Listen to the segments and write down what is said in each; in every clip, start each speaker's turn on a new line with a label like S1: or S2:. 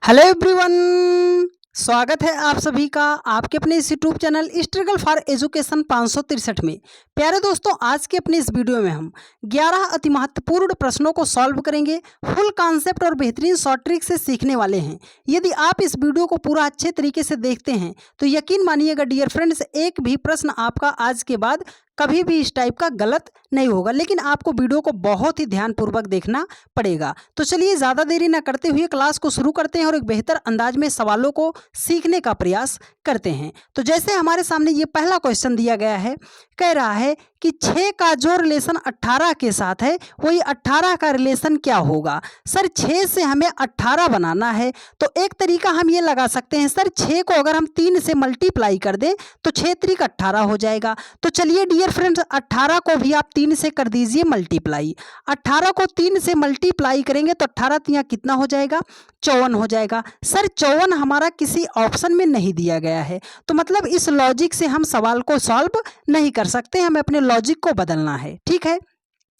S1: Hello everyone, स्वागत है आप सभी का आपके अपने इस YouTube channel struggle for education 563 में। प्यारे दोस्तों, आज के अपने इस वीडियो में हम 11 अति महत्वपूर्ण प्रश्नों को सॉल्व करेंगे। फुल कॉन्सेप्ट और बेहतरीन शॉर्ट ट्रिक से सीखने वाले हैं। यदि आप इस वीडियो को पूरा अच्छे तरीके से देखते हैं तो यकीन मानिएगा डियर फ्रेंड्स, एक भी प्रश्न आपका आज के बाद कभी भी इस टाइप का गलत नहीं होगा। लेकिन आपको वीडियो को बहुत ही ध्यानपूर्वक देखना पड़ेगा। तो चलिए ज़्यादा देरी ना करते हुए क्लास को शुरू करते हैं और एक बेहतर अंदाज में सवालों को सीखने का प्रयास करते हैं। तो जैसे हमारे सामने ये पहला क्वेश्चन दिया गया है, कह रहा है कि 6 का जो रिलेशन 18 के साथ है वही 18 का रिलेशन क्या होगा। सर 6 से हमें 18 बनाना है तो एक तरीका हम ये लगा सकते हैं, सर 6 को अगर हम 3 से मल्टीप्लाई कर दें तो 6 त्रिक 18 हो जाएगा। तो चलिए डियर फ्रेंड्स, 18 को भी आप 3 से कर दीजिए मल्टीप्लाई। 18 को 3 से मल्टीप्लाई करेंगे तो 18 तिया कितना हो जाएगा, 54 हो जाएगा। सर 54 हमारा किसी ऑप्शन में नहीं दिया गया है, तो मतलब इस लॉजिक से हम सवाल को सॉल्व नहीं कर सकते, हमें अपने लॉजिक को बदलना है। ठीक है,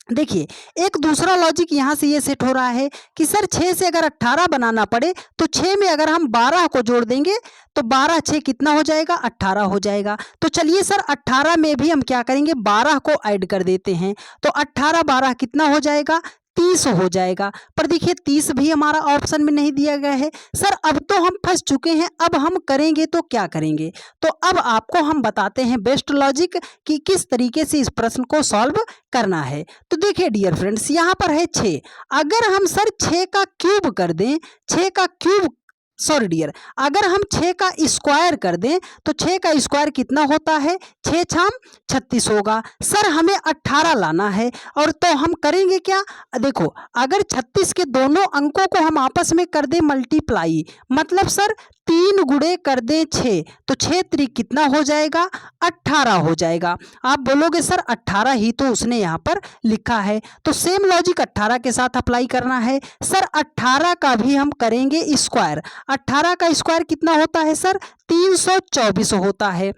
S1: देखिए एक दूसरा लॉजिक यहाँ से ये सेट हो रहा है कि सर 6 से अगर 18 बनाना पड़े तो 6 में अगर हम 12 को जोड़ देंगे तो 12 6 कितना हो जाएगा, 18 हो जाएगा। तो चलिए सर 18 में भी हम क्या करेंगे, 12 को ऐड कर देते हैं तो 18 12 कितना हो जाएगा, 30 हो जाएगा। पर देखिए 30 भी हमारा ऑप्शन में नहीं दिया गया है। सर अब तो हम फंस चुके हैं, अब हम करेंगे तो क्या करेंगे। तो अब आपको हम बताते हैं बेस्ट लॉजिक कि किस तरीके से इस प्रश्न को सॉल्व करना है। तो देखिए डियर फ्रेंड्स, यहाँ पर है 6, अगर हम सर 6 का क्यूब कर दें, 6 का क्यूब सॉरी डियर, अगर हम 6 का स्क्वायर कर दें तो 6 का स्क्वायर कितना होता है, 6 छाम 36 होगा। सर हमें 18 लाना है और तो हम करेंगे क्या, देखो अगर 36 के दोनों अंकों को हम आपस में कर दें मल्टीप्लाई, मतलब सर 3 गुणे कर दें 6 तो 6 त्रिक कितना हो जाएगा, 18 हो जाएगा। आप बोलोगे सर 18 ही तो उसने यहाँ पर लिखा है, तो सेम लॉजिक 18 के साथ अप्लाई करना है। सर 18 का भी हम करेंगे स्क्वायर, 18 का स्क्वायर कितना होता है सर, 324 होता है।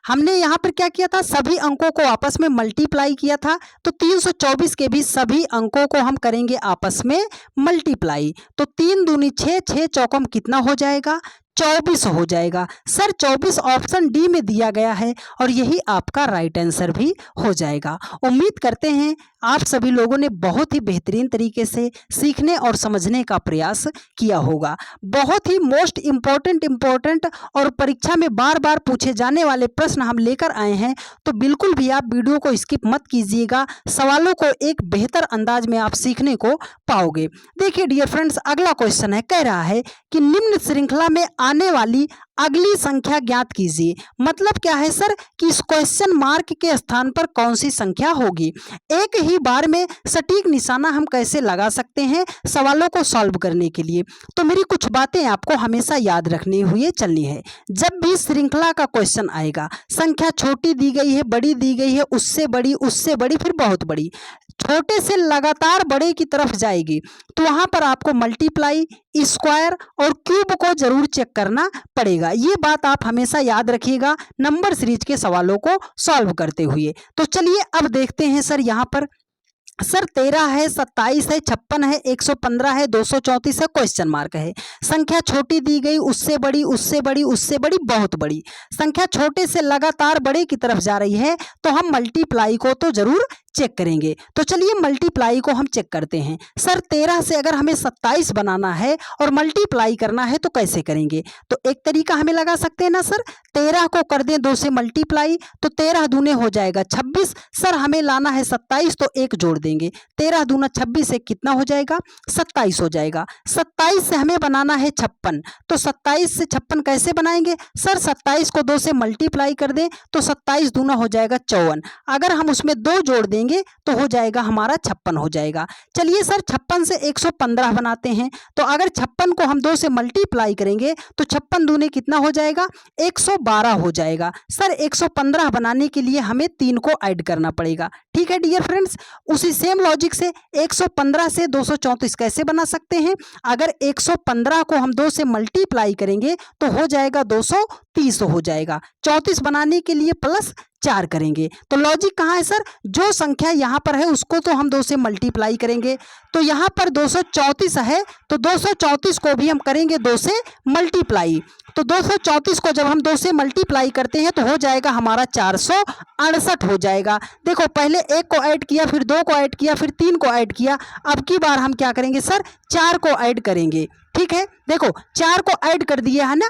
S1: हमने यहाँ पर क्या किया था, सभी अंकों को आपस में मल्टीप्लाई किया था, तो 324 के भी सभी अंकों को हम करेंगे आपस में मल्टीप्लाई। तो 3 दूनी 6, 6 चौकम कितना हो जाएगा, 24 हो जाएगा। सर 24 ऑप्शन डी में दिया गया है और यही आपका राइट आंसर भी हो जाएगा। उम्मीद करते हैं आप सभी लोगों ने बहुत ही बेहतरीन तरीके से सीखने और समझने का प्रयास किया होगा। बहुत ही मोस्ट इम्पोर्टेंट और परीक्षा में बार बार पूछे जाने वाले प्रश्न हम लेकर आए हैं, तो बिल्कुल भी आप वीडियो को स्किप मत कीजिएगा, सवालों को एक बेहतर अंदाज में आप सीखने को पाओगे। देखिए डियर फ्रेंड्स, अगला क्वेश्चन है, कह रहा है कि निम्न श्रृंखला में आने वाली अगली संख्या ज्ञात कीजिए। मतलब क्या है सर कि इस क्वेश्चन मार्क के स्थान पर कौन सी संख्या होगी। एक ही बार में सटीक निशाना हम कैसे लगा सकते हैं सवालों को सॉल्व करने के लिए, तो मेरी कुछ बातें आपको हमेशा याद रखनी हुई चलनी है। जब भी श्रृंखला का क्वेश्चन आएगा, संख्या छोटी दी गई है, बड़ी दी गई है, उससे बड़ी फिर बहुत बड़ी, छोटे से लगातार बड़े की तरफ जाएगी, तो वहां पर आपको मल्टीप्लाई, स्क्वायर और क्यूब को जरूर चेक करना पड़ेगा। ये बात आप हमेशा याद रखिएगा नंबर सीरीज के सवालों को सॉल्व करते हुए। तो चलिए अब देखते हैं सर, यहाँ पर सर 13 है, 27 है, 56 है, 115 है, 234 है, क्वेश्चन मार्क है। संख्या छोटी दी गई, उससे बड़ी, बहुत बड़ी। संख्या छोटे से लगातार बड़े की तरफ जा रही है, तो हम मल्टीप्लाई को तो जरूर चेक करेंगे। तो चलिए मल्टीप्लाई को हम चेक करते हैं। सर 13 से अगर हमें 27 बनाना है और मल्टीप्लाई करना है तो कैसे करेंगे, तो एक तरीका हमें लगा सकते हैं ना सर, 13 को कर दें 2 से मल्टीप्लाई तो 13 दूने हो जाएगा 26। सर हमें लाना है 27 तो 1 जोड़ देंगे, 13 दूना 26 से कितना हो जाएगा, 27 हो जाएगा। 27 से हमें बनाना है 56, तो 27 से 56 कैसे बनाएंगे, सर 27 को 2 से मल्टीप्लाई कर दें तो 27 दूना हो जाएगा 54, अगर हम उसमें 2 जोड़ देंगे तो हो जाएगा हमारा 56 हो जाएगा। चलिए सर 56 से 115 बनाते हैं, तो अगर 56 को हम 2 से मल्टीप्लाई करेंगे तो 56 दूने कितना हो जाएगा, 112 हो जाएगा। सर 115 बनाने के लिए हमें 3 को ऐड करना पड़ेगा। ठीक है डियर फ्रेंड्स, उसी सेम लॉजिक से 115 से 234 कैसे बना सकते हैं, अगर 115 को हम 2 से मल्टीप्लाई करेंगे तो हो जाएगा 230 हो जाएगा। 34 बनाने के लिए प्लस 4 करेंगे। तो लॉजिक कहाँ है सर, जो संख्या यहाँ पर है उसको तो हम 2 से मल्टीप्लाई करेंगे। तो यहाँ पर 234 है तो 234 को भी हम करेंगे 2 से मल्टीप्लाई। तो 234 को जब हम 2 से मल्टीप्लाई करते हैं तो हो जाएगा हमारा 468 हो जाएगा। देखो पहले 1 को ऐड किया, फिर 2 को ऐड किया, फिर 3 को ऐड किया। अब की बार हम क्या करेंगे सर, 4 को ऐड करेंगे। ठीक है, देखो 4 को ऐड कर दिया है ना,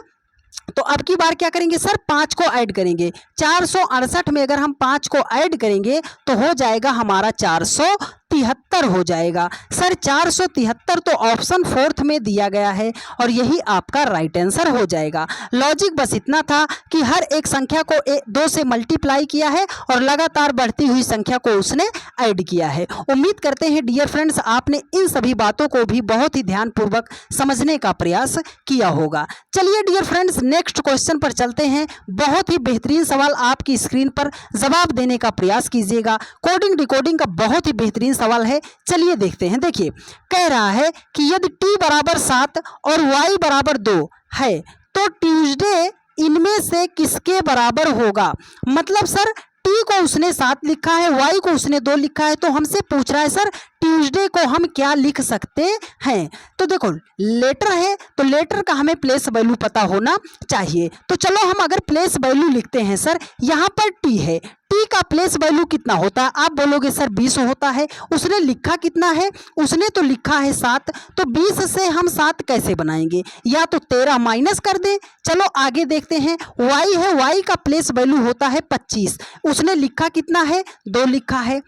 S1: तो अब की बार क्या करेंगे सर, 5 को ऐड करेंगे। 468 में अगर हम 5 को ऐड करेंगे तो हो जाएगा हमारा 473 हो जाएगा। सर 473 तो ऑप्शन 4th में दिया गया है और यही आपका राइट आंसर हो जाएगा। लॉजिक बस इतना था कि हर एक संख्या को 2 से मल्टीप्लाई किया है और लगातार बढ़ती हुई संख्या को उसने ऐड किया है। उम्मीद करते हैं डियर फ्रेंड्स आपने इन सभी बातों को भी बहुत ही ध्यानपूर्वक समझने का प्रयास किया होगा। चलिए डियर फ्रेंड्स नेक्स्ट क्वेश्चन पर चलते हैं। बहुत ही बेहतरीन सवाल आपकी स्क्रीन पर जवाब देने का प्रयास कीजिएगा। कोडिंग डिकोडिंग का बहुत ही बेहतरीन सवाल है, चलिए देखते हैं। देखिए कह रहा है कि यदि t बराबर 7 और y बराबर 2 है तो ट्यूसडे इनमें से किसके बराबर होगा। मतलब सर t को उसने 7 लिखा है, y को उसने 2 लिखा है, तो हमसे पूछ रहा है सर ट्यूसडे को हम क्या लिख सकते हैं। तो देखो लेटर है तो लेटर का हमें प्लेस वैल्यू पता होना चाहिए। तो चलो हम अगर प्लेस वैल्यू लिखते हैं सर, यहाँ पर टी है, टी का प्लेस वैल्यू कितना होता है, आप बोलोगे सर 20 होता है। उसने लिखा कितना है, उसने तो लिखा है 7, तो 20 से हम 7 कैसे बनाएंगे, या तो 13 माइनस कर दें। चलो आगे देखते हैं। वाई है, वाई का प्लेस वैल्यू होता है 25, उसने लिखा कितना है, 2 लिखा है।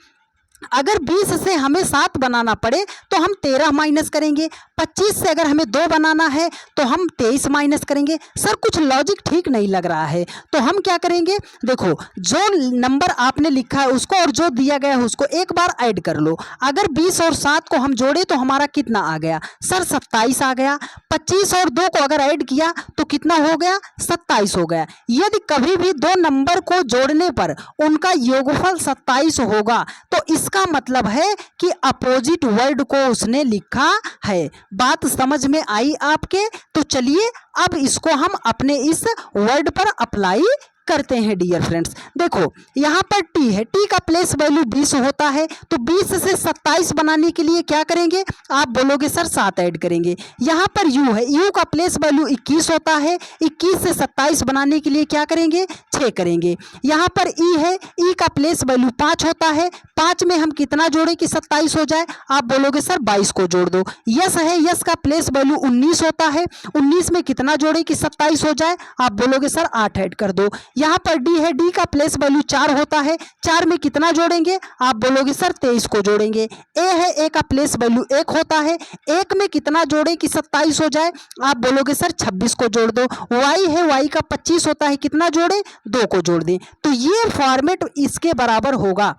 S1: अगर 20 से हमें 7 बनाना पड़े तो हम 13 माइनस करेंगे। 25 से अगर हमें 2 बनाना है तो हम 23 माइनस करेंगे। सर कुछ लॉजिक ठीक नहीं लग रहा है, तो हम क्या करेंगे, देखो जो नंबर आपने लिखा है उसको और जो दिया गया है उसको एक बार ऐड कर लो। अगर 20 और 7 को हम जोड़े तो हमारा कितना आ गया सर, 27 आ गया। 25 और 2 को अगर ऐड किया तो कितना हो गया, 27 हो गया। यदि कभी भी 2 नंबर को जोड़ने पर उनका योगफल 27 होगा तो इसका मतलब है कि अपोजिट वर्ड को उसने लिखा है। बात समझ में आई आपके। तो चलिए अब इसको हम अपने इस वर्ड पर अप्लाई करते हैं डियर फ्रेंड्स। देखो यहाँ पर टी है, टी का प्लेस वैल्यू 20 होता है, तो 20 से 27 बनाने के लिए क्या करेंगे, आप बोलोगे सर 7 ऐड करेंगे। यहाँ पर यू है, यू का प्लेस वैल्यू 21 होता है, 21 से 27 बनाने के लिए क्या करेंगे, 6 करेंगे। यहाँ पर ई है, ई का प्लेस वैल्यू 5 होता है, 5 में हम कितना जोड़े कि 27 हो जाए, आप बोलोगे सर 22 को जोड़ दो। यस है, यस का प्लेस वैल्यू 19 होता है, 19 में कितना जोड़े कि 27 हो जाए, आप बोलोगे सर 8 ऐड कर दो। यहाँ पर डी है, डी का प्लेस वैल्यू 4 होता है, 4 में कितना जोड़ेंगे, आप बोलोगे सर 23 को जोड़ेंगे। ए है, ए का प्लेस वैल्यू 1 होता है, 1 में कितना जोड़े कि 27 हो जाए, आप बोलोगे सर 26 को जोड़ दो। वाई है, वाई का 25 होता है, कितना जोड़े, 2 को जोड़ दें। तो ये फॉर्मेट इसके बराबर होगा।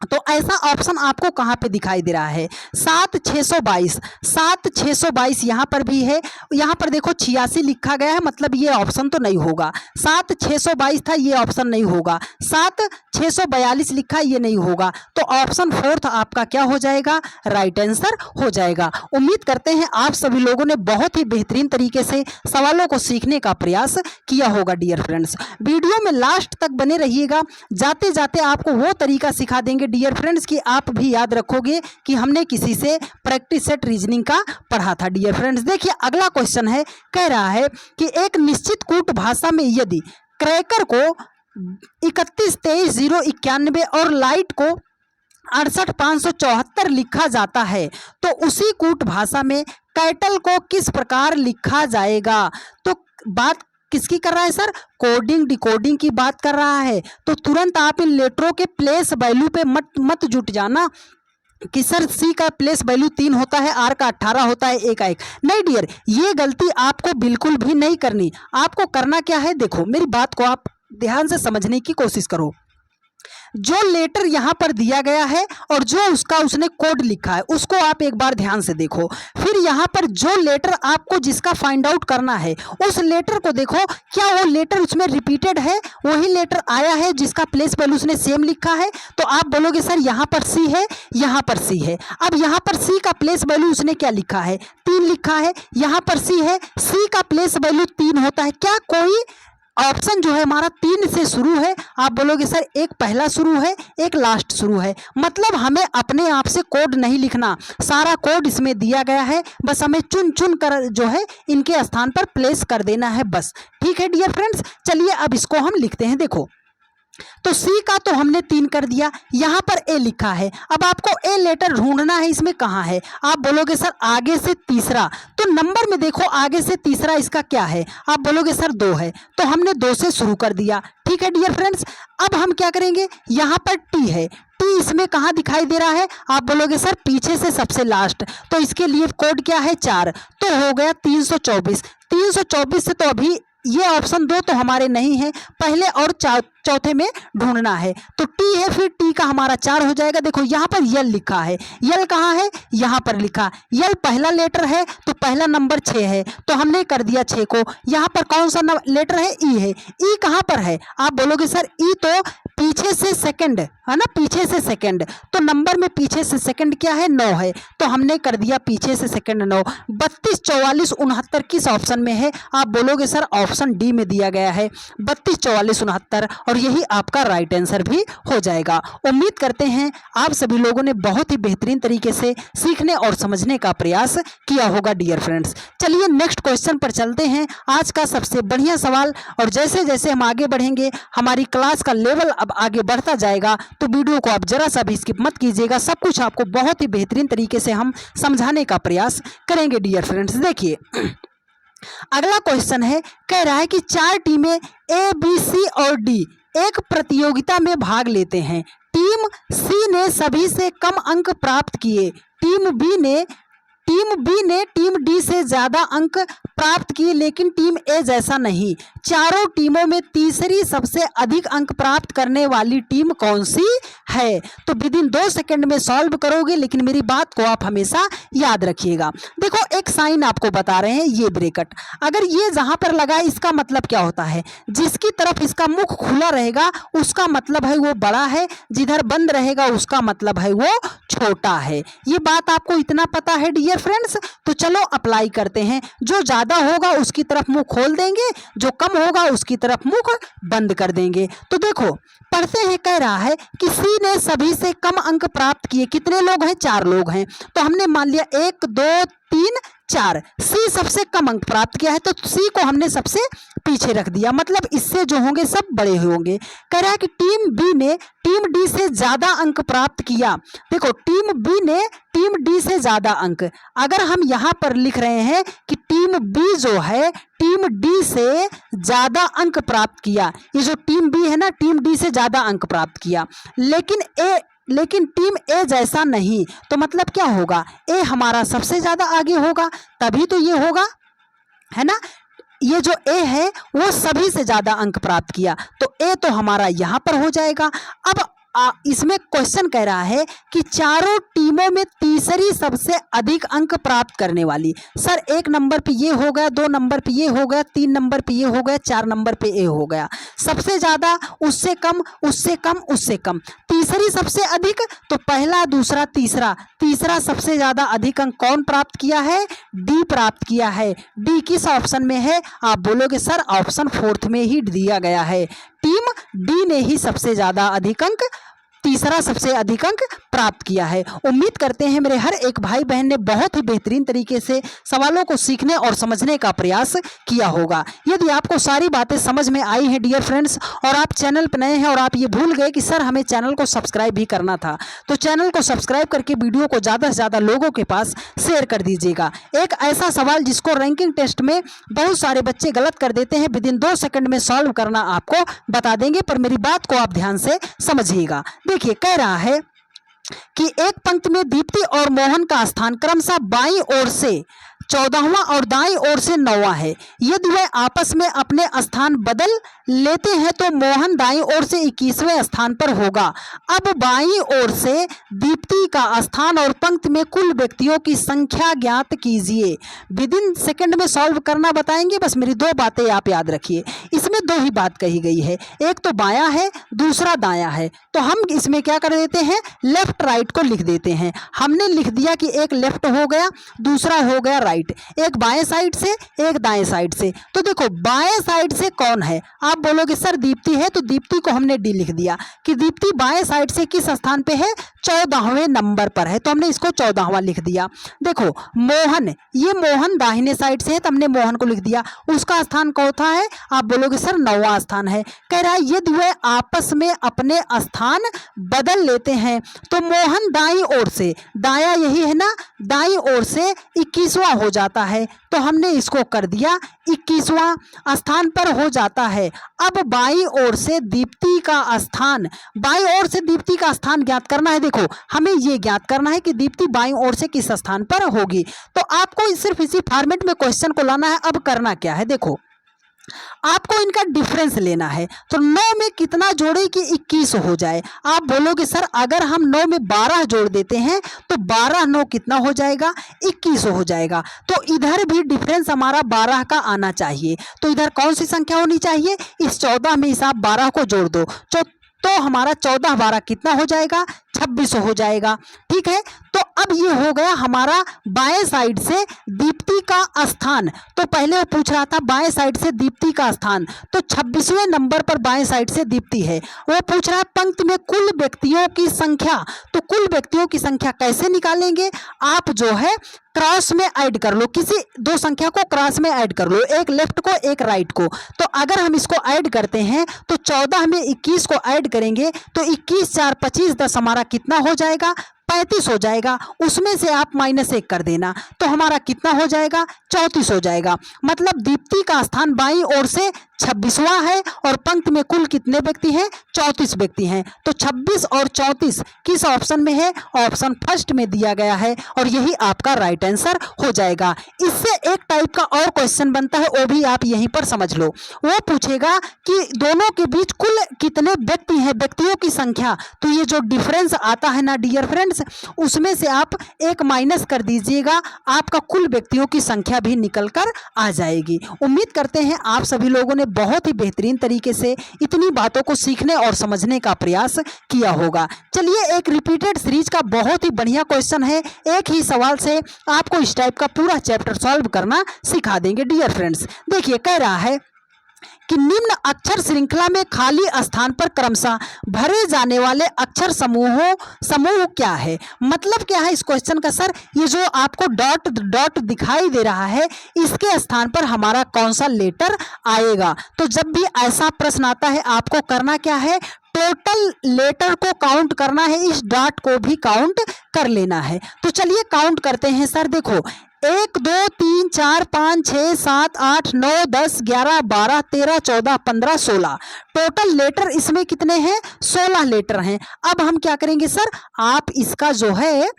S1: तो ऐसा ऑप्शन आपको कहाँ पे दिखाई दे रहा है, 7622, 7622 यहाँ पर भी है। यहाँ पर देखो 86 लिखा गया है, मतलब ये ऑप्शन तो नहीं होगा। 7622 था, ये ऑप्शन नहीं होगा। 7642 लिखा, ये नहीं होगा। तो ऑप्शन 4th आपका क्या हो जाएगा, राइट आंसर हो जाएगा। उम्मीद करते हैं आप सभी लोगों ने बहुत ही बेहतरीन तरीके से सवालों को सीखने का प्रयास किया होगा डियर फ्रेंड्स। वीडियो में लास्ट तक बने रहिएगा, जाते जाते आपको वो तरीका सिखा देंगे डियर फ्रेंड्स कि आप भी याद रखोगे कि हमने किसी से प्रैक्टिस सेट रीजनिंग का पढ़ा था डियर फ्रेंड्स। देखिए अगला क्वेश्चन है, कह रहा है कि एक निश्चित कूट भाषा में यदि क्रैकर को 31 23 091 और लाइट को 68 574 लिखा जाता है तो उसी कूट भाषा में कैटल को किस प्रकार लिखा जाएगा। तो बात किसकी कर रहा है सर, कोडिंग डिकोडिंग की बात कर रहा है। तो तुरंत आप इन लेटरों के प्लेस वैल्यू पे मत जुट जाना कि सर सी का प्लेस वैल्यू 3 होता है, आर का 18 होता है, ए का 1। नहीं डियर, ये गलती आपको बिल्कुल भी नहीं करनी। आपको करना क्या है, देखो मेरी बात को आप ध्यान से समझने की कोशिश करो। जो लेटर यहाँ पर दिया गया है और जो उसने कोड लिखा है उसको आप एक बार ध्यान से देखो। फिर यहाँ पर जो लेटर आपको जिसका फाइंड आउट करना है उस लेटर को देखो, क्या वो लेटर उसमें रिपीटेड है, वही लेटर आया है जिसका प्लेस वैल्यू उसने सेम लिखा है। तो आप बोलोगे सर यहाँ पर सी है, यहाँ पर सी है। अब यहाँ पर सी का प्लेस वैल्यू उसने क्या लिखा है, 3 लिखा है। यहाँ पर सी है, सी का प्लेस वैल्यू 3 होता है। क्या कोई ऑप्शन जो है हमारा 3 से शुरू है। आप बोलोगे सर एक पहला शुरू है एक लास्ट शुरू है, मतलब हमें अपने आप से कोड नहीं लिखना, सारा कोड इसमें दिया गया है, बस हमें चुन चुन कर जो है इनके स्थान पर प्लेस कर देना है बस। ठीक है डियर फ्रेंड्स, चलिए अब इसको हम लिखते हैं। देखो तो सी का तो हमने 3 कर दिया, यहाँ पर ए लिखा है। अब आपको ए लेटर ढूंढना है, इसमें कहाँ है। आप बोलोगे सर आगे से तीसरा, तो नंबर में देखो आगे से तीसरा इसका क्या है। आप बोलोगे सर 2 है, तो हमने 2 से शुरू कर दिया। ठीक है डियर फ्रेंड्स, अब हम क्या करेंगे, यहाँ पर टी है, टी इसमें कहाँ दिखाई दे रहा है। आप बोलोगे सर पीछे से सबसे लास्ट, तो इसके लिए कोड क्या है 4, तो हो गया 324। 324 से तो अभी ये ऑप्शन 2 तो हमारे नहीं है, पहले और चौथे में ढूंढना है। तो टी है, फिर टी का हमारा 4 हो जाएगा। देखो यहाँ पर यल लिखा है, यल कहाँ है, यहाँ पर लिखा, यल पहला लेटर है तो पहला नंबर 6 है, तो हमने कर दिया 6 को। यहाँ पर कौन सा लेटर है, ई है, ई कहाँ पर है। आप बोलोगे सर ई तो पीछे से सेकंड है ना, पीछे से सेकंड, तो नंबर में पीछे से सेकंड क्या है 9 है, तो हमने कर दिया पीछे से सेकंड 9। 32 44 69 किस ऑप्शन में है। आप बोलोगे सर ऑप्शन डी में दिया गया है 32 44 69, और यही आपका राइट आंसर भी हो जाएगा। उम्मीद करते हैं आप सभी लोगों ने बहुत ही बेहतरीन तरीके से सीखने और समझने का प्रयास किया होगा डियर फ्रेंड्स। चलिए नेक्स्ट क्वेश्चन पर चलते हैं, आज का सबसे बढ़िया सवाल। और जैसे जैसे हम आगे बढ़ेंगे हमारी क्लास का लेवल अब आगे बढ़ता जाएगा, तो वीडियो को आप जरा सा भी स्किप मत कीजिएगा, सब कुछ आपको बहुत ही बेहतरीन तरीके से हम समझाने का प्रयास करेंगे डियर फ्रेंड्स। देखिए अगला क्वेश्चन है, कह रहा है कि 4 टीमें ए बी सी और डी एक प्रतियोगिता में भाग लेते हैं। टीम सी ने सभी से कम अंक प्राप्त किए, टीम बी ने टीम डी से ज्यादा अंक प्राप्त किए, लेकिन टीम ए जैसा नहीं। चारों टीमों में तीसरी सबसे अधिक अंक प्राप्त करने वाली टीम कौन सी है। तो विद इन 2 सेकंड में सॉल्व करोगे, लेकिन मेरी बात को आप हमेशा याद रखिएगा। देखो एक साइन आपको बता रहे हैं, ये ब्रैकेट अगर ये जहां पर लगा है इसका मतलब क्या होता है, जिसकी तरफ इसका मुख खुला रहेगा उसका मतलब है वो बड़ा है, जिधर बंद रहेगा उसका मतलब है वो छोटा है। ये बात आपको इतना पता है डियर फ्रेंड्स। तो चलो अप्लाई करते हैं, जो ज्यादा होगा उसकी तरफ मुंह खोल देंगे, जो कम होगा उसकी तरफ मुंह बंद कर देंगे। तो देखो पढ़ते हैं, कह रहा है कि सी ने सभी से कम अंक प्राप्त किए। कितने लोग हैं, 4 लोग हैं, तो हमने मान लिया 1 2 3 4, सी सबसे कम अंक प्राप्त किया है, तो सी को हमने सबसे पीछे रख दिया, मतलब इससे जो होंगे सब बड़े होंगे। कह रहा है कि टीम बी ने टीम डी से ज्यादा अंक प्राप्त किया। देखो टीम बी ने टीम डी से ज्यादा अंक, अगर हम यहाँ पर लिख रहे हैं कि टीम बी जो है टीम डी से ज्यादा अंक प्राप्त किया, ये जो टीम बी है ना टीम डी से ज्यादा अंक प्राप्त किया, लेकिन टीम ए जैसा नहीं, तो मतलब क्या होगा, ए हमारा सबसे ज्यादा आगे होगा, तभी तो ये होगा, है ना। ये जो ए है वो सभी से ज्यादा अंक प्राप्त किया, तो ए तो हमारा यहाँ पर हो जाएगा। अब इसमें क्वेश्चन कह रहा है कि चारों टीमों में तीसरी सबसे अधिक अंक प्राप्त करने वाली। सर 1 नंबर पे ये हो गया, 2 नंबर पे ये हो गया, 3 नंबर पे ये हो गया, 4 नंबर पे ये हो गया। सबसे ज्यादा, उससे कम, उससे कम, उससे कम, तीसरी सबसे अधिक, तो पहला दूसरा तीसरा, तीसरा सबसे ज्यादा अधिक अंक कौन प्राप्त किया है, डी प्राप्त किया है। डी किस ऑप्शन में है, आप बोलोगे सर ऑप्शन 4 में ही दिया गया है, टीम डी ने ही सबसे ज्यादा अधिक अंक, तीसरा सबसे अधिक अंक प्राप्त किया है। उम्मीद करते हैं मेरे हर एक भाई बहन ने बहुत ही बेहतरीन तरीके से सवालों को सीखने और समझने का प्रयास किया होगा। यदि आपको सारी बातें समझ में आई हैं डियर फ्रेंड्स, और आप चैनल पर नए हैं और आप ये भूल गए कि सर हमें चैनल को सब्सक्राइब भी करना था, तो चैनल को सब्सक्राइब करके वीडियो को ज़्यादा से ज़्यादा लोगों के पास शेयर कर दीजिएगा। एक ऐसा सवाल जिसको रैंकिंग टेस्ट में बहुत सारे बच्चे गलत कर देते हैं, विद इन 2 सेकंड में सॉल्व करना आपको बता देंगे, पर मेरी बात को आप ध्यान से समझिएगा। देखिए कह रहा है कि एक पंक्ति में दीप्ति और मोहन का स्थान क्रमशः बाईं ओर से 14वां और दाईं ओर से 9वां है। यदि वे आपस में अपने स्थान बदल लेते हैं तो मोहन दाईं ओर से 21वें स्थान पर होगा। अब बाईं ओर से दीप्ति का स्थान और पंक्ति में कुल व्यक्तियों की संख्या ज्ञात कीजिए। विद इन सेकंड में सॉल्व करना बताएंगे, बस मेरी 2 बातें आप याद रखिए। इसमें इसमें दो ही बात कही गई है, एक तो बायां है दूसरा दायां है, तो हम इसमें क्या कर देते हैं, लेफ्ट राइट को लिख देते हैं। हमने लिख दिया कि एक लेफ्ट हो गया दूसरा हो गया राइट, एक बाएं साइड से एक दाएं साइड से। तो देखो बाएं साइड से कौन है, आप बोलोगे सर दीप्ति है, तो दीप्ति को हमने डी लिख दिया कि दीप्ति बाएं साइड से किस स्थान पे है, 14वें नंबर पर है, तो हमने इसको 14वां लिख दिया। देखो मोहन, ये मोहन दाहिने साइड से है, तो हमने मोहन को लिख दिया, उसका स्थान कौन सा है, आप बोलोगे सर 9वां स्थान है। कह रहा है यदि वे आपस में अपने स्थान बदल लेते हैं तो मोहन दाईं ओर से, दाया यही है ना, दाईं ओर से 21वां हो जाता है, तो हमने इसको कर दिया 21वां स्थान पर हो जाता है। अब बाईं ओर से दीप्ति का स्थान, बाईं ओर से दीप्ति का स्थान ज्ञात करना है। देखो हमें ये ज्ञात करना है कि दीप्ति बाईं ओर से किस स्थान पर होगी, तो आपको सिर्फ इसी फॉर्मेट में क्वेश्चन को लाना है। अब करना क्या है, देखो आपको इनका डिफरेंस लेना है, तो 9 में कितना जोड़े कि 21 हो जाए। आप बोलोगे सर अगर हम 9 में 12 जोड़ देते हैं तो 12 9 कितना हो जाएगा, 21 हो जाएगा। तो इधर भी डिफरेंस हमारा 12 का आना चाहिए, तो इधर कौन सी संख्या होनी चाहिए, इस 14 में इस आप 12 को जोड़ दो, तो हमारा 14 12 कितना हो जाएगा, 26 हो जाएगा। ठीक है, तो अब ये हो गया हमारा बाएं साइड से दीप्ति का स्थान। तो पहले वो पूछ रहा था बाएं साइड से दीप्ति का स्थान, तो 26वें नंबर पर बाएं साइड से दीप्ति है। वो पूछ रहा है पंक्ति में कुल व्यक्तियों की संख्या, तो कुल व्यक्तियों की संख्या कैसे निकालेंगे, आप जो है क्रॉस में ऐड कर लो, किसी दो संख्या को क्रॉस में ऐड कर लो, एक लेफ्ट को एक राइट को। तो अगर हम इसको ऐड करते हैं तो 14 में 21 को ऐड करेंगे तो 21 4 25 10 हमारा कितना हो जाएगा, 35 हो जाएगा। उसमें से आप -1 कर देना, तो हमारा कितना हो जाएगा, 34 हो जाएगा। मतलब दीप्ति का स्थान बाईं ओर से 26वां है और पंक्ति में कुल कितने व्यक्ति हैं, 34 व्यक्ति हैं। तो 26 और 34 किस ऑप्शन में है, ऑप्शन फर्स्ट में दिया गया है, और यही आपका राइट आंसर हो जाएगा। इससे एक टाइप का और क्वेश्चन बनता है, वो भी आप यहीं पर समझ लो। वो पूछेगा कि दोनों के बीच कुल कितने व्यक्ति हैं, व्यक्तियों की संख्या। तो ये जो डिफरेंस आता है ना डियर फ्रेंड्स, उसमें से आप एक माइनस कर दीजिएगा, आपका कुल व्यक्तियों की संख्या भी निकल कर आ जाएगी। उम्मीद करते हैं आप सभी लोगों ने बहुत ही बेहतरीन तरीके से इतनी बातों को सीखने और समझने का प्रयास किया होगा। चलिए एक रिपीटेड सीरीज का बहुत ही बढ़िया क्वेश्चन है, एक ही सवाल से आपको इस टाइप का पूरा चैप्टर सॉल्व करना सिखा देंगे डियर फ्रेंड्स। देखिए कह रहा है कि निम्न अक्षर श्रृंखला में खाली स्थान पर क्रमशः भरे जाने वाले अक्षर समूह क्या है। मतलब क्या है इस क्वेश्चन का, सर ये जो आपको डॉट डॉट दिखाई दे रहा है इसके स्थान पर हमारा कौन सा लेटर आएगा। तो जब भी ऐसा प्रश्न आता है आपको करना क्या है, टोटल लेटर को काउंट करना है, इस डॉट को भी काउंट कर लेना है। तो चलिए काउंट करते हैं सर। देखो 1 2 3 4 5 6 7 8 9 10 11 12 13 14 15 16 टोटल लेटर इसमें कितने हैं, 16 लेटर हैं। अब हम क्या करेंगे सर, आप इसका जो है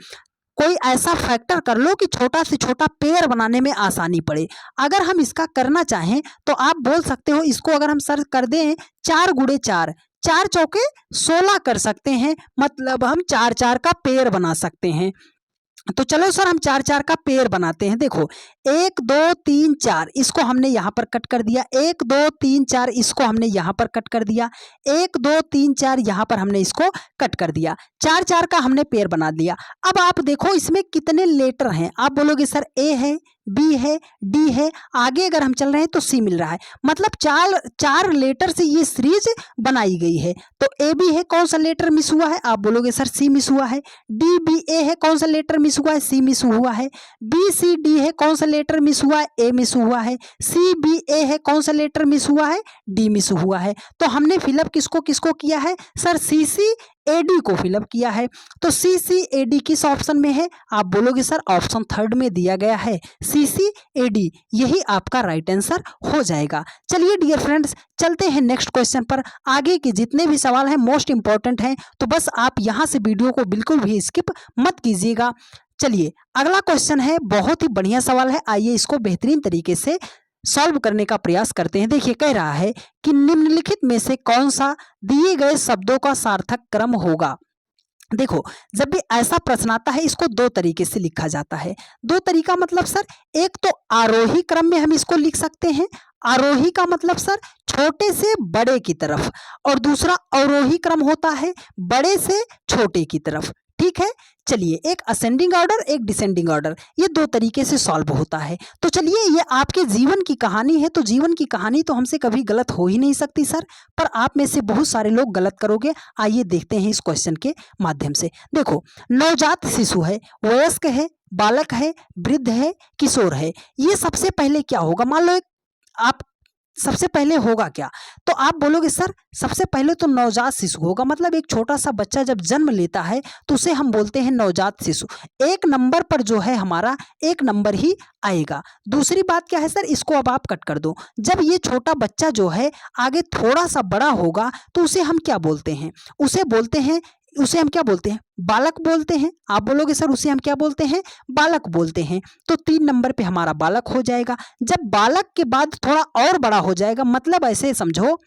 S1: कोई ऐसा फैक्टर कर लो कि छोटा से छोटा पेयर बनाने में आसानी पड़े। अगर हम इसका करना चाहें तो आप बोल सकते हो, इसको अगर हम सर कर दें 4 गुणे 4, 4 चौके 16 कर सकते हैं, मतलब हम 4 4 का पेयर बना सकते हैं। तो चलो सर हम 4 4 का पेयर बनाते हैं। देखो 1 2 3 4 इसको हमने यहाँ पर कट कर दिया, 1 2 3 4 इसको हमने यहाँ पर कट कर दिया, 1 2 3 4 यहाँ पर हमने इसको कट कर दिया, 4 4 का हमने पेयर बना दिया। अब आप देखो इसमें कितने लेटर हैं, आप बोलोगे सर ए है, बी है, डी है, आगे अगर हम चल रहे हैं तो सी मिल रहा है, मतलब 4 लेटर से ये सीरीज बनाई गई है। तो ए बी है, कौन सा लेटर मिस हुआ है, आप बोलोगे सर सी मिस हुआ है। डी बी ए है, कौन सा लेटर मिस हुआ है, सी मिस हुआ है। बी सी डी है, कौन सा लेटर मिस हुआ है, ए मिस हुआ है। सी बी ए है, कौन सा लेटर मिस हुआ है, डी मिस हुआ है। तो हमने फिलअप किसको किसको किया है sir, C C A D को फिलअप किया है। तो सी सी ए डी किस ऑप्शन में है, आप बोलोगे सर ऑप्शन 3 में दिया गया है, सी सी ए डी, यही आपका राइट आंसर हो जाएगा। चलिए डियर फ्रेंड्स चलते हैं नेक्स्ट क्वेश्चन पर। आगे के जितने भी सवाल हैं मोस्ट इंपॉर्टेंट हैं, तो बस आप यहाँ से वीडियो को बिल्कुल भी स्किप मत कीजिएगा। चलिए अगला क्वेश्चन है, बहुत ही बढ़िया सवाल है, आइए इसको बेहतरीन तरीके से सॉल्व करने का प्रयास करते हैं। देखिए कह रहा है कि निम्नलिखित में से कौन सा दिए गए शब्दों का सार्थक क्रम होगा। देखो जब भी ऐसा प्रश्न आता है इसको 2 तरीके से लिखा जाता है। 2 तरीका मतलब सर, एक तो आरोही क्रम में हम इसको लिख सकते हैं, आरोही का मतलब सर छोटे से बड़े की तरफ, और दूसरा अवरोही क्रम होता है बड़े से छोटे की तरफ। ठीक है, चलिए एक असेंडिंग ऑर्डर एक डिसेंडिंग ऑर्डर, ये दो तरीके से सॉल्व होता है। तो चलिए ये आपके जीवन की कहानी है, तो जीवन की कहानी तो हमसे कभी गलत हो ही नहीं सकती सर, पर आप में से बहुत सारे लोग गलत करोगे। आइए देखते हैं इस क्वेश्चन के माध्यम से। देखो, नवजात शिशु है, वयस्क है, बालक है, वृद्ध है, किशोर है। ये सबसे पहले क्या होगा, मान लो आप सबसे पहले होगा क्या, तो आप बोलोगे सर सबसे पहले तो नवजात शिशु होगा, मतलब एक छोटा सा बच्चा जब जन्म लेता है तो उसे हम बोलते हैं नवजात शिशु। एक नंबर पर जो है हमारा एक नंबर ही आएगा। दूसरी बात क्या है सर, इसको अब आप कट कर दो। जब ये छोटा बच्चा जो है आगे थोड़ा सा बड़ा होगा तो उसे हम क्या बोलते हैं, उसे हम क्या बोलते हैं, बालक बोलते हैं। आप बोलोगे सर उसे हम क्या बोलते हैं, बालक बोलते हैं। तो 3 नंबर पे हमारा बालक हो जाएगा। जब बालक के बाद थोड़ा और बड़ा हो जाएगा, मतलब ऐसे समझो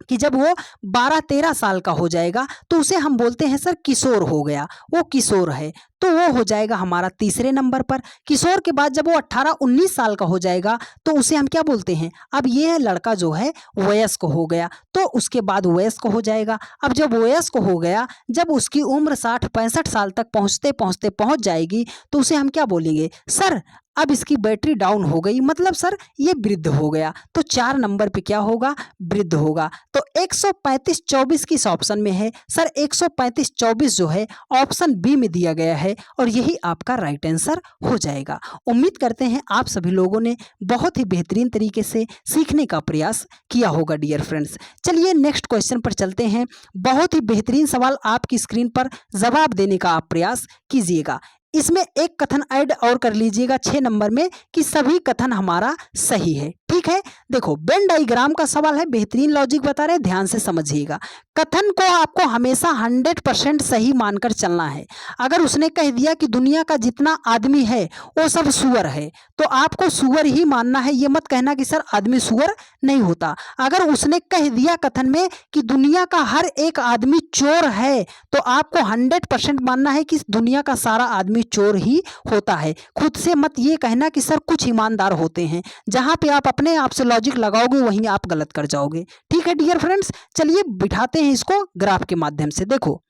S1: कि जब वो 12-13 साल का हो जाएगा तो उसे हम बोलते हैं सर किशोर हो गया, वो किशोर है, तो वो हो जाएगा हमारा तीसरे नंबर पर। किशोर के बाद जब वो 18-19 साल का हो जाएगा तो उसे हम क्या बोलते हैं, अब ये लड़का जो है वयस्क हो गया, तो उसके बाद वयस्क हो जाएगा। अब जब वयस्क हो गया, जब उसकी उम्र 60-65 साल तक पहुँचते पहुँचते पहुँच जाएगी तो उसे हम क्या बोलेंगे, सर अब इसकी बैटरी डाउन हो गई, मतलब सर ये वृद्ध हो गया। तो 4 नंबर पे क्या होगा, वृद्ध होगा। तो 135-24 किस ऑप्शन में है सर, 135-24 जो है ऑप्शन बी में दिया गया है, और यही आपका राइट आंसर हो जाएगा। उम्मीद करते हैं आप सभी लोगों ने बहुत ही बेहतरीन तरीके से सीखने का प्रयास किया होगा डियर फ्रेंड्स। चलिए नेक्स्ट क्वेश्चन पर चलते हैं। बहुत ही बेहतरीन सवाल आपकी स्क्रीन पर जवाब देने का आप प्रयास कीजिएगा। इसमें एक कथन ऐड और कर लीजिएगा 6 नंबर में कि सभी कथन हमारा सही है। ठीक है, देखो वेन डायग्राम का सवाल है, बेहतरीन लॉजिक बता रहे हैं, ध्यान से समझिएगा। कथन को आपको हमेशा 100% सही मानकर चलना है। अगर उसने कह दिया कि दुनिया का जितना आदमी है वो सब सुअर है, तो आपको सुअर ही मानना है, ये मत कहना कि सर आदमी सुअर नहीं होता। अगर उसने कह दिया कथन में कि दुनिया का हर एक आदमी चोर है, तो आपको 100% मानना है कि दुनिया का सारा आदमी चोर ही होता है। खुद से मत ये कहना कि सर कुछ ईमानदार होते हैं। जहां पे आप अपने आप से लॉजिक लगाओगे वहीं आप गलत कर जाओगे। ठीक है डियर फ्रेंड्स, चलिए बिठाते हैं इसको ग्राफ के माध्यम से। देखो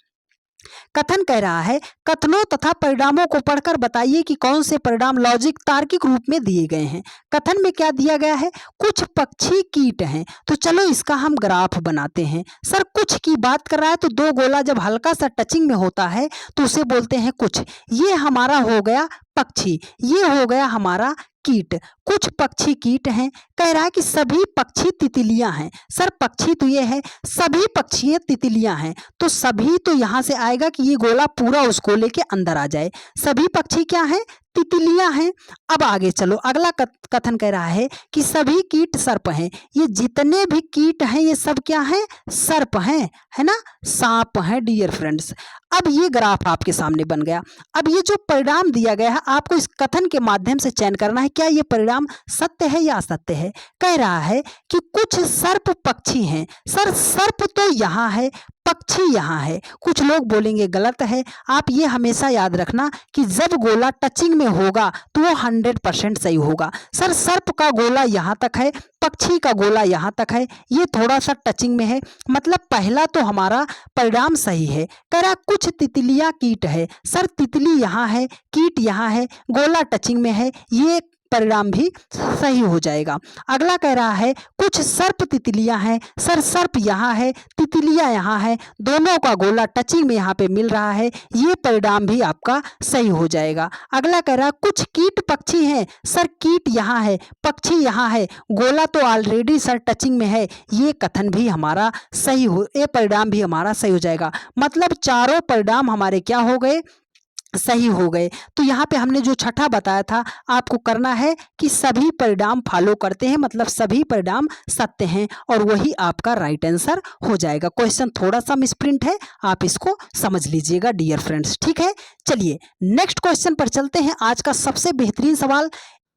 S1: कथन कह रहा है, कथनों तथा परिणामों को पढ़कर बताइए कि कौन से परिणाम लॉजिक तार्किक रूप में दिए गए हैं। कथन में क्या दिया गया है, कुछ पक्षी कीट हैं। तो चलो इसका हम ग्राफ बनाते हैं। सर कुछ की बात कर रहा है, तो दो गोला जब हल्का सा टचिंग में होता है तो उसे बोलते हैं कुछ। ये हमारा हो गया पक्षी, ये हो गया हमारा कीट। कुछ पक्षी कीट हैं, कह रहा है कि सभी पक्षी तितलियां हैं। सर पक्षी तो ये है, सभी पक्षी तितलियां हैं, तो सभी तो यहां से आएगा कि ये गोला पूरा उस गोले के अंदर आ जाए। सभी पक्षी क्या हैं, तितलियां हैं। अब आगे चलो, अगला कथन कह रहा है कि सभी कीट सर्प हैं। ये जितने भी कीट हैं ये सब क्या हैं, सर्प हैं, है ना, सांप हैं डियर फ्रेंड्स। अब ये ग्राफ आपके सामने बन गया। अब ये जो परिणाम दिया गया है आपको इस कथन के माध्यम से चयन करना है, क्या ये परिणाम सत्य है या असत्य है। कह रहा है कि कुछ सर्प पक्षी हैं। सर सर्प तो यहाँ है, पक्षी यहाँ है। कुछ लोग बोलेंगे गलत है। आप ये हमेशा याद रखना कि जब गोला टचिंग में होगा तो वो 100% सही होगा। सर सर्प का गोला यहाँ तक है, पक्षी का गोला यहाँ तक है, ये थोड़ा सा टचिंग में है, मतलब पहला तो हमारा परिणाम सही है। कह रहा कुछ तितलियां कीट है। सर तितली यहाँ है, कीट यहाँ है, गोला टचिंग में है, ये परिणाम भी सही हो जाएगा। अगला कह रहा है कुछ सर्प तितलियां हैं। सर सर्प यहाँ है, तितलियां यहाँ है, दोनों का गोला टचिंग में यहाँ पे मिल रहा है, ये परिणाम भी आपका सही हो जाएगा। अगला कह रहा है कुछ कीट पक्षी हैं। सर कीट यहाँ है, पक्षी यहाँ है, गोला तो ऑलरेडी सर टचिंग में है, ये कथन भी हमारा सही हो, ये परिणाम भी हमारा सही हो जाएगा। मतलब चारों परिणाम हमारे क्या हो गए, सही हो गए। तो यहाँ पे हमने जो छठा बताया था आपको करना है कि सभी परिणाम फॉलो करते हैं, मतलब सभी परिणाम सत्य हैं, और वही आपका राइट आंसर हो जाएगा। क्वेश्चन थोड़ा सा मिसप्रिंट है, आप इसको समझ लीजिएगा डियर फ्रेंड्स। ठीक है, चलिए नेक्स्ट क्वेश्चन पर चलते हैं। आज का सबसे बेहतरीन सवाल,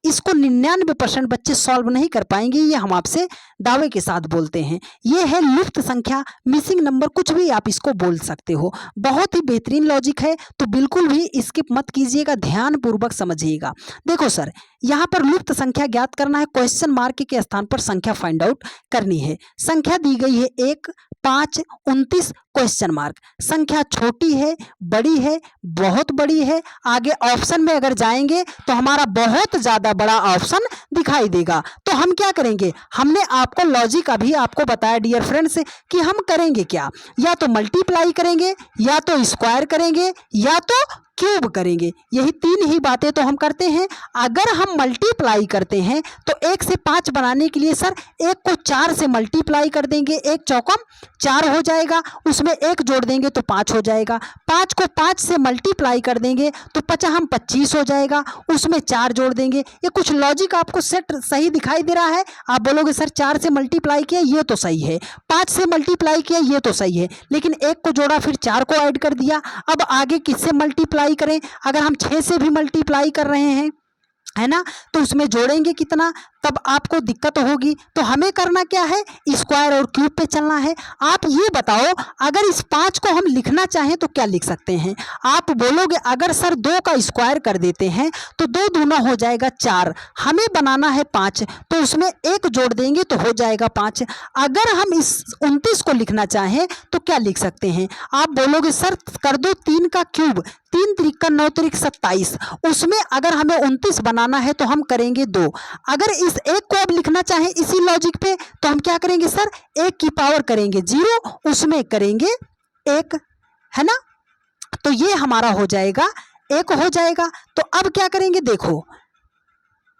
S1: इसको 99% बच्चे सॉल्व नहीं कर पाएंगे, ये हम आपसे दावे के साथ बोलते हैं। ये है लुप्त संख्या, मिसिंग नंबर, कुछ भी आप इसको बोल सकते हो। बहुत ही बेहतरीन लॉजिक है, तो बिल्कुल भी स्किप मत कीजिएगा, ध्यान पूर्वक समझिएगा। देखो सर, यहाँ पर लुप्त संख्या ज्ञात करना है, क्वेश्चन मार्क के स्थान पर संख्या फाइंड आउट करनी है। संख्या दी गई है 1, 5, 29 क्वेश्चन मार्क। संख्या छोटी है, बड़ी है, बहुत बड़ी है। आगे ऑप्शन में अगर जाएंगे तो हमारा बहुत ज्यादा बड़ा ऑप्शन दिखाई देगा। तो हम क्या करेंगे, हमने आपको लॉजिक अभी आपको बताया डियर फ्रेंड्स कि हम करेंगे क्या, या तो मल्टीप्लाई करेंगे, या तो स्क्वायर करेंगे, या तो क्यूब करेंगे। यही तीन ही बातें तो हम करते हैं। अगर हम मल्टीप्लाई करते हैं तो 1 से 5 बनाने के लिए सर 1 को 4 से मल्टीप्लाई कर देंगे, 1 चौकम 4 हो जाएगा, उसमें 1 जोड़ देंगे तो 5 हो जाएगा। 5 को 5 से मल्टीप्लाई कर देंगे तो 25 हो जाएगा, उसमें 4 जोड़ देंगे। ये कुछ लॉजिक आपको सेट सही दिखाई दे रहा है। आप बोलोगे सर 4 से मल्टीप्लाई किया ये तो सही है, 5 से मल्टीप्लाई किया ये तो सही है, लेकिन 1 को जोड़ा फिर 4 को ऐड कर दिया। अब आगे किससे मल्टीप्लाई करें, अगर हम 6 से भी मल्टीप्लाई कर रहे हैं, है ना, तो उसमें जोड़ेंगे कितना, तब आपको दिक्कत होगी। तो हमें करना क्या है, स्क्वायर और क्यूब पे चलना है। आप ये बताओ, अगर इस 5 को हम लिखना चाहें तो क्या लिख सकते हैं। आप बोलोगे अगर सर 2 का स्क्वायर कर देते हैं तो 2 दूना हो जाएगा 4, हमें बनाना है 5, तो उसमें 1 जोड़ देंगे तो हो जाएगा 5। अगर हम इस 29 को लिखना चाहें तो क्या लिख सकते हैं। आप बोलोगे सर कर दो 3 का क्यूब, 3 त्रिक 9 त्रिक 27, उसमें अगर हमें 29 बनाना है तो हम करेंगे 2। अगर इस 1 को अब लिखना चाहें इसी लॉजिक पे तो हम क्या करेंगे सर, 1 की पावर करेंगे 0, उसमें करेंगे 1, है ना, तो ये हमारा हो जाएगा 1 हो जाएगा। तो अब क्या करेंगे, देखो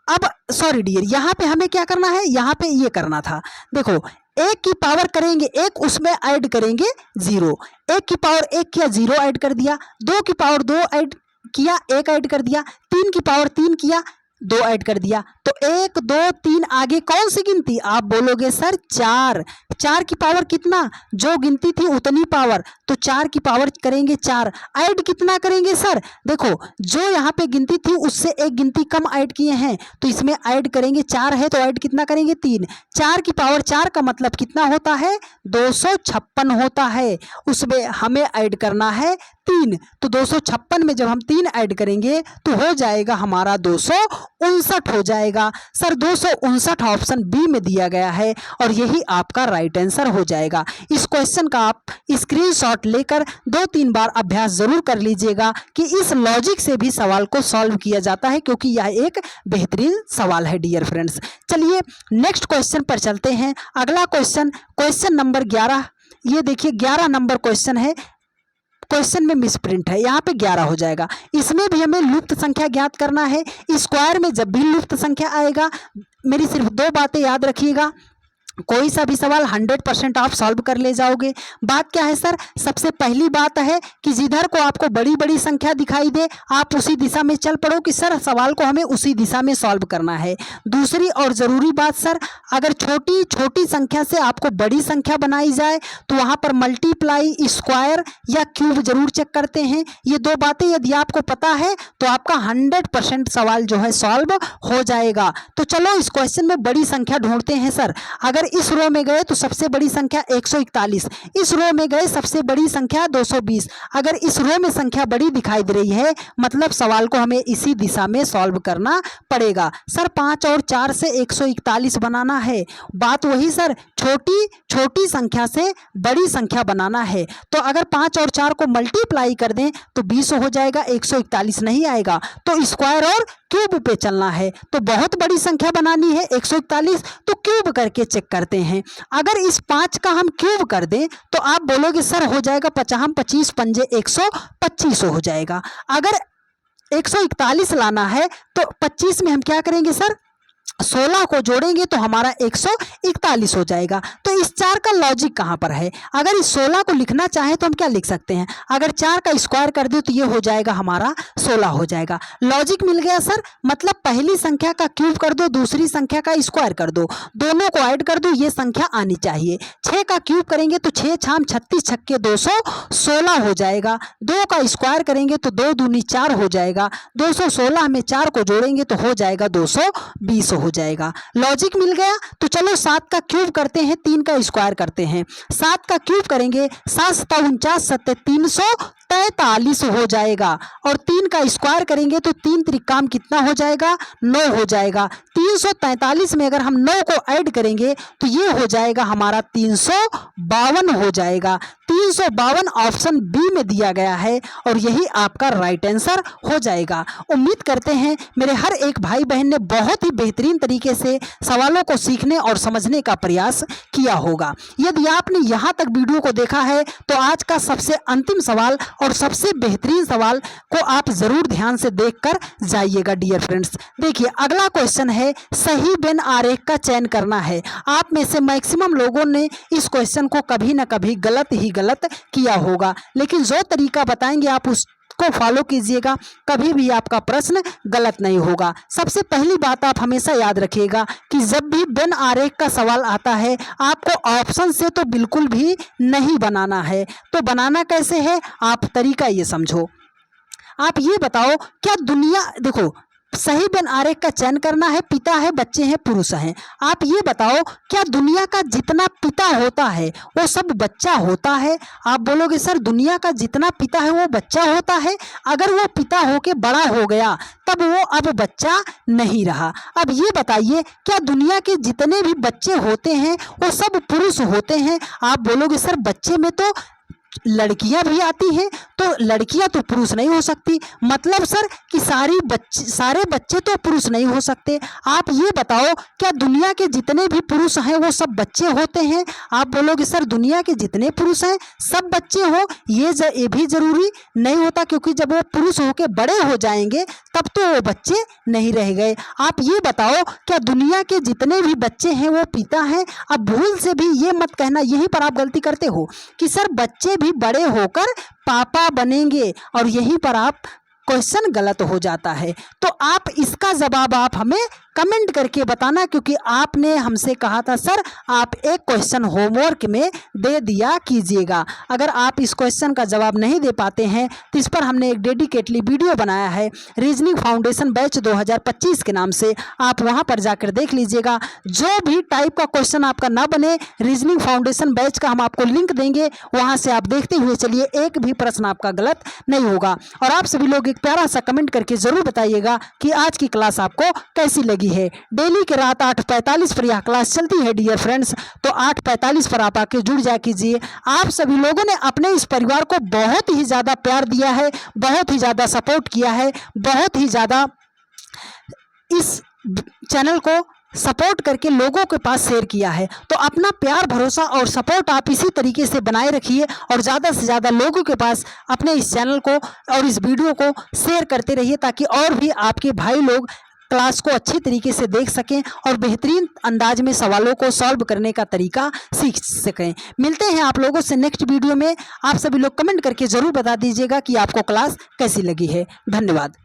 S1: अब सॉरी डियर, यहाँ पे हमें क्या करना है, यहाँ पे ये करना था। देखो 1 की पावर करेंगे 1, उसमें ऐड करेंगे 0, 1 की पावर 1 किया 0 ऐड कर दिया, 2 की पावर 2 ऐड किया 1 ऐड कर दिया, 3 की पावर 3 किया 2 ऐड कर दिया। तो 1 2 3 आगे कौन सी गिनती, आप बोलोगे सर 4, 4 की पावर कितना, जो गिनती थी उतनी पावर, तो 4 की पावर करेंगे 4, ऐड कितना करेंगे सर, देखो जो यहाँ पे गिनती थी उससे एक गिनती कम ऐड किए हैं, तो इसमें ऐड करेंगे 4 है तो ऐड कितना करेंगे 3, 4 की पावर 4 का मतलब कितना होता है 256 होता है, उसमें हमें ऐड करना है 3, तो 256 में जब हम 3 ऐड करेंगे तो हो जाएगा हमारा 259 हो जाएगा। सर 259 ऑप्शन बी में दिया गया है और यही आपका राइट आंसर हो जाएगा। इस क्वेश्चन का आप स्क्रीनशॉट लेकर 2-3 बार अभ्यास जरूर कर लीजिएगा कि इस लॉजिक से भी सवाल को सॉल्व किया जाता है, क्योंकि यह एक बेहतरीन सवाल है डियर फ्रेंड्स। चलिए नेक्स्ट क्वेश्चन पर चलते हैं। अगला क्वेश्चन, क्वेश्चन नंबर 11, ये देखिए 11 नंबर क्वेश्चन है। क्वेश्चन में मिसप्रिंट है, यहाँ पे 11 हो जाएगा। इसमें भी हमें लुप्त संख्या ज्ञात करना है। स्क्वायर में जब भी लुप्त संख्या आएगा, मेरी सिर्फ 2 बातें याद रखिएगा, कोई सा भी सवाल 100% आप सॉल्व कर ले जाओगे। बात क्या है सर, सबसे पहली बात है कि जिधर को आपको बड़ी बड़ी संख्या दिखाई दे आप उसी दिशा में चल पड़ो कि सर सवाल को हमें उसी दिशा में सॉल्व करना है। दूसरी और ज़रूरी बात सर, अगर छोटी छोटी संख्या से आपको बड़ी संख्या बनाई जाए तो वहाँ पर मल्टीप्लाई, स्क्वायर या क्यूब जरूर चेक करते हैं। ये 2 बातें यदि आपको पता है तो आपका 100% सवाल जो है सॉल्व हो जाएगा। तो चलो इस क्वेश्चन में बड़ी संख्या ढूंढते हैं सर। अगर इस रो में गए तो सबसे बड़ी संख्या 141, इस रो में गए सबसे बड़ी संख्या 220। अगर इस रो में संख्या बड़ी दिखाई दे रही है मतलब सवाल को हमें इसी दिशा में सॉल्व करना पड़ेगा। सर 5 और 4 से 141 बनाना है। बात वही सर, छोटी छोटी संख्या से बड़ी संख्या बनाना है। तो अगर 5 और 4 को मल्टीप्लाई कर दें तो 20 हो जाएगा, 141 नहीं आएगा। तो स्क्वायर और क्यूब पे चलना है। तो बहुत बड़ी संख्या बनानी है 141, तो क्यूब करके चेक करते हैं। अगर इस 5 का हम क्यूब कर दें तो आप बोलोगे सर हो जाएगा 50 25 पंजे 125 हो जाएगा। अगर 141 लाना है तो 25 में हम क्या करेंगे सर, 16 को जोड़ेंगे तो हमारा 141 हो जाएगा। तो इस 4 का लॉजिक कहाँ पर है? अगर इस 16 को लिखना चाहे तो हम क्या लिख सकते हैं? अगर 4 का स्क्वायर कर दे तो ये हो जाएगा हमारा 16 हो जाएगा। लॉजिक मिल गया सर। मतलब पहली संख्या का क्यूब कर दो, दूसरी संख्या का स्क्वायर कर दो, दोनों को ऐड कर दो, ये संख्या आनी चाहिए। 6 का क्यूब करेंगे तो 6 छाम 36 छक्के 216 हो जाएगा। 2 का स्क्वायर करेंगे तो 2 दूनी 4 हो जाएगा। 216 में 4 को जोड़ेंगे तो हो जाएगा 220 हो जाएगा। लॉजिक मिल गया। तो चलो 7 का क्यूब करते हैं, 3 का स्क्वायर करते हैं। 7 का क्यूब करेंगे 7 सत्ता 49 सत्ते 343 हो जाएगा। और 3 का स्क्वायर करेंगे तो 3 त्रिकाम कितना हो जाएगा? 9 हो जाएगा। 343 में अगर हम 9 को ऐड करेंगे तो ये हो जाएगा हमारा 352 हो जाएगा। 352 ऑप्शन बी में दिया गया है और यही आपका राइट आंसर हो जाएगा। उम्मीद करते हैं मेरे हर एक भाई बहन ने बहुत ही बेहतरीन तरीके से सवालों को सीखने और समझने का प्रयास किया होगा। यदि आपने यहाँ तक वीडियो को देखा है तो आज का सबसे अंतिम सवाल और सबसे बेहतरीन सवाल को आप जरूर ध्यान से देखकर जाइएगा डियर फ्रेंड्स। देखिए अगला क्वेश्चन है, सही वेन आरेख का चयन करना है। आप में से मैक्सिमम लोगों ने इस क्वेश्चन को कभी ना कभी गलत किया होगा, लेकिन जो तरीका बताएंगे आप उसको फॉलो कीजिएगा, कभी भी आपका प्रश्न गलत नहीं होगा। सबसे पहली बात आप हमेशा याद रखिएगा कि जब भी वेन आरेख का सवाल आता है आपको ऑप्शन से तो बिल्कुल भी नहीं बनाना है। तो बनाना कैसे है, आप तरीका ये समझो। आप ये बताओ, क्या दुनिया, देखो सही वेन आरेख का चयन करना है, पिता है, बच्चे हैं, पुरुष हैं। आप ये बताओ, क्या दुनिया का जितना पिता होता है वो सब बच्चा होता है? आप बोलोगे सर दुनिया का जितना पिता है वो बच्चा होता है। अगर वो पिता होके बड़ा हो गया तब वो अब बच्चा नहीं रहा। अब ये बताइए, क्या दुनिया के जितने भी बच्चे होते हैं वो सब पुरुष होते हैं? आप बोलोगे सर बच्चे में तो लड़कियां भी आती हैं, तो लड़कियां तो पुरुष नहीं हो सकती। मतलब सर कि सारे बच्चे तो पुरुष नहीं हो सकते। आप ये बताओ, क्या दुनिया के जितने भी पुरुष हैं वो सब बच्चे होते हैं? आप बोलोगे सर दुनिया के जितने पुरुष हैं सब बच्चे हो, ये भी जरूरी नहीं होता, क्योंकि जब वो पुरुष होके बड़े हो जाएंगे तब तो वो बच्चे नहीं रह गए। आप ये बताओ, क्या दुनिया के जितने भी बच्चे हैं वो पिता हैं? अब भूल से भी ये मत कहना, यहीं पर आप गलती करते हो कि सर बच्चे भी बड़े होकर पापा बनेंगे, और यहीं पर आप क्वेश्चन गलत हो जाता है। तो आप इसका जवाब आप हमें कमेंट करके बताना, क्योंकि आपने हमसे कहा था सर आप एक क्वेश्चन होमवर्क में दे दिया कीजिएगा। अगर आप इस क्वेश्चन का जवाब नहीं दे पाते हैं तो इस पर हमने एक डेडिकेटली वीडियो बनाया है रीजनिंग फाउंडेशन बैच 2025 के नाम से, आप वहां पर जाकर देख लीजिएगा। जो भी टाइप का क्वेश्चन आपका ना बने, रीजनिंग फाउंडेशन बैच का हम आपको लिंक देंगे, वहां से आप देखते हुए चलिए, एक भी प्रश्न आपका गलत नहीं होगा। और आप सभी लोग एक प्यारा सा कमेंट करके जरूर बताइएगा कि आज की क्लास आपको कैसी लगी है। डेली के रात 8:45 पर यह क्लास चलती है डियर फ्रेंड्स, तो 8:45 पर आप आके जुड़ जा कीजिए। आप सभी लोगों ने अपने इस परिवार को बहुत ही ज़्यादा प्यार दिया है, बहुत ही ज़्यादा सपोर्ट किया है, बहुत ही ज़्यादा इस चैनल को सपोर्ट करके लोगों के पास शेयर किया है। तो अपना प्यार, भरोसा और सपोर्ट आप इसी तरीके से बनाए रखिए और ज़्यादा से ज़्यादा लोगों के पास अपने इस चैनल को और इस वीडियो को शेयर करते रहिए, ताकि और भी आपके भाई लोग क्लास को अच्छी तरीके से देख सकें और बेहतरीन अंदाज में सवालों को सॉल्व करने का तरीका सीख सकें। मिलते हैं आप लोगों से नेक्स्ट वीडियो में। आप सभी लोग कमेंट करके ज़रूर बता दीजिएगा कि आपको क्लास कैसी लगी है। धन्यवाद।